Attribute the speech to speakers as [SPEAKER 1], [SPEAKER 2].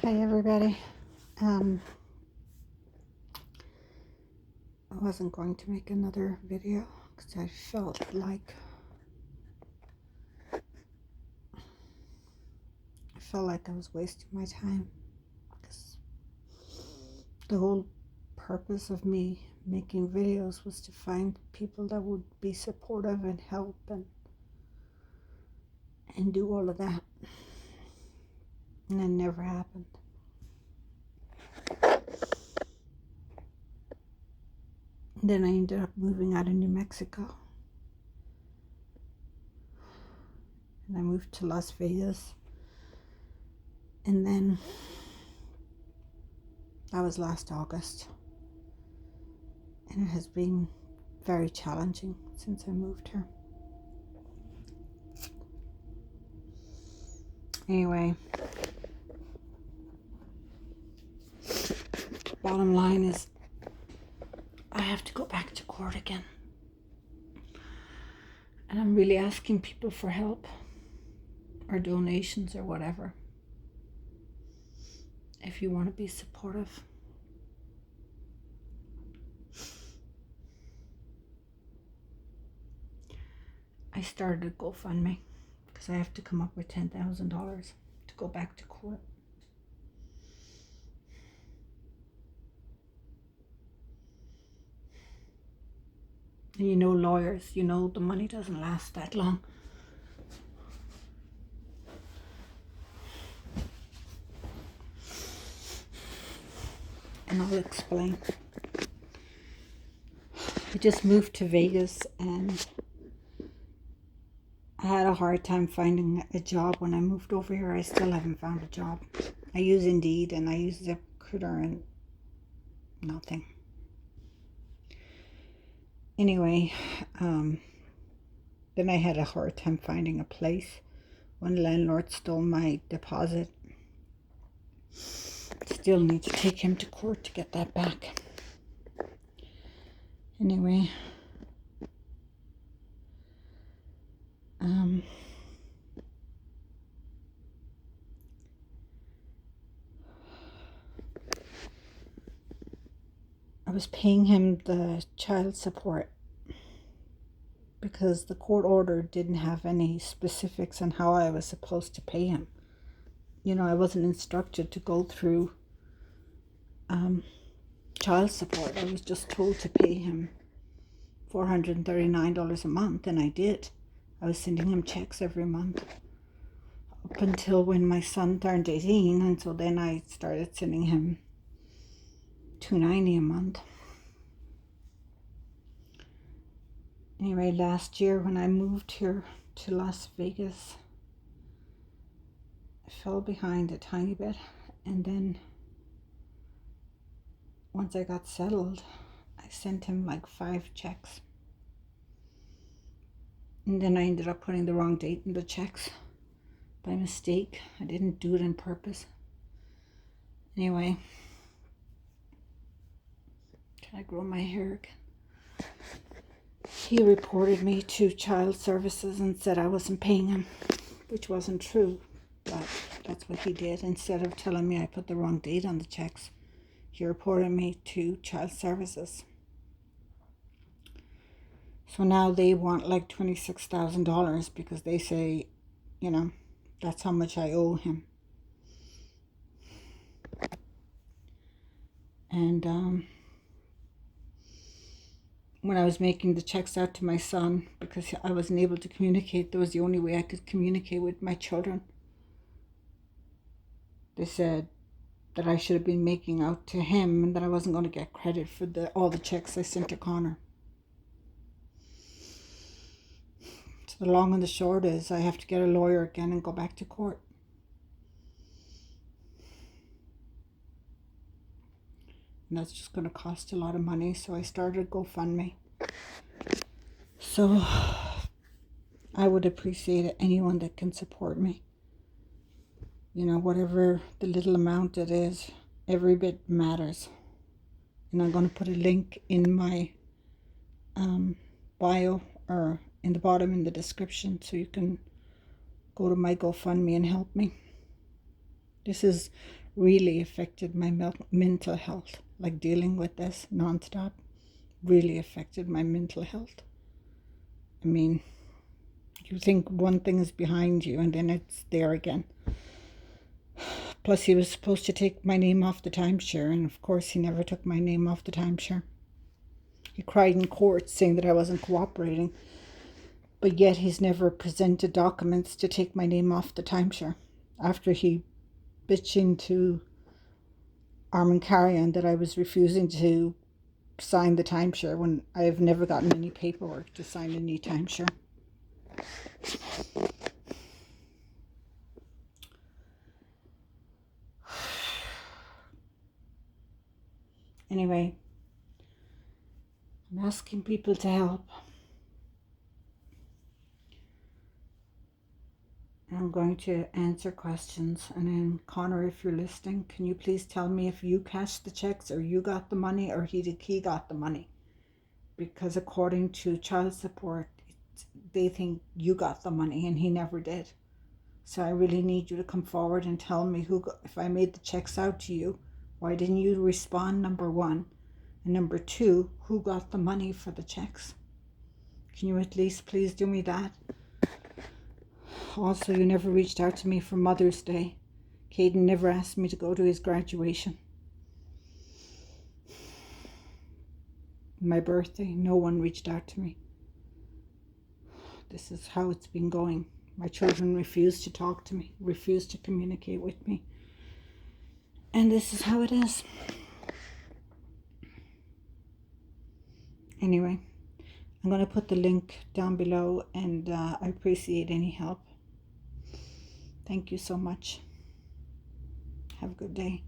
[SPEAKER 1] Hi everybody. Um, I wasn't going to make another video because I felt like I was wasting my time, because the whole purpose of me making videos was to find people that would be supportive and help and do all of that, and it never happened. Then I ended up moving out of New Mexico, and I moved to Las Vegas, and then that was last August, and it has been very challenging since I moved here. Anyway, bottom line is I have to go back to court again, and I'm really asking people for help or donations or whatever if you want to be supportive. I started a GoFundMe because I have to come up with $10,000 to go back to court. And lawyers, the money doesn't last that long. And I'll explain. I just moved to Vegas, and I had a hard time finding a job when I moved over here. I still haven't found a job. I use Indeed and I use ZipRecruiter and nothing. Anyway, then I had a hard time finding a place when the landlord stole my deposit. Still need to take him to court to get that back. Anyway, I was paying him the child support because the court order didn't have any specifics on how I was supposed to pay him. I wasn't instructed to go through child support. I was just told to pay him $439 a month, and I did. I was sending him checks every month up until when my son turned 18, and so then I started sending him $290 a month. Anyway, last year when I moved here to Las Vegas, I fell behind a tiny bit, and then once I got settled, I sent him like 5 checks. And then I ended up putting the wrong date in the checks by mistake. I didn't do it on purpose. Anyway, trying to grow my hair again. He reported me to child services and said I wasn't paying him, which wasn't true, but that's what he did. Instead of telling me I put the wrong date on the checks, he reported me to child services. So now they want like $26,000 because they say, that's how much I owe him. And when I was making the checks out to my son, because I wasn't able to communicate, that was the only way I could communicate with my children. They said that I should have been making out to him and that I wasn't going to get credit for all the checks I sent to Connor. So the long and the short is I have to get a lawyer again and go back to court. And that's just going to cost a lot of money, so I started a GoFundMe. So I would appreciate anyone that can support me. Whatever the little amount it is, every bit matters. And I'm going to put a link in my bio or in the bottom in the description so you can go to my GoFundMe and help me. This is really affected my mental health. Like dealing with this nonstop really affected my mental health. I mean, you think one thing is behind you and then it's there again. Plus, he was supposed to take my name off the timeshare, and of course he never took my name off the timeshare. He cried in court saying that I wasn't cooperating, but yet he's never presented documents to take my name off the timeshare. After he bitching to Armin Carrion that I was refusing to sign the timeshare when I have never gotten any paperwork to sign a new timeshare. Anyway, I'm asking people to help. I'm going to answer questions. And then, Connor, if you're listening, can you please tell me if you cashed the checks or you got the money or he got the money? Because according to child support, they think you got the money and he never did. So I really need you to come forward and tell me if I made the checks out to you, why didn't you respond, number one? And number two, who got the money for the checks? Can you at least please do me that? Also, you never reached out to me for Mother's Day. Caden never asked me to go to his graduation. My birthday, no one reached out to me. This is how it's been going. My children refuse to talk to me, refuse to communicate with me. And this is how it is. Anyway, I'm going to put the link down below, and I appreciate any help. Thank you so much. Have a good day.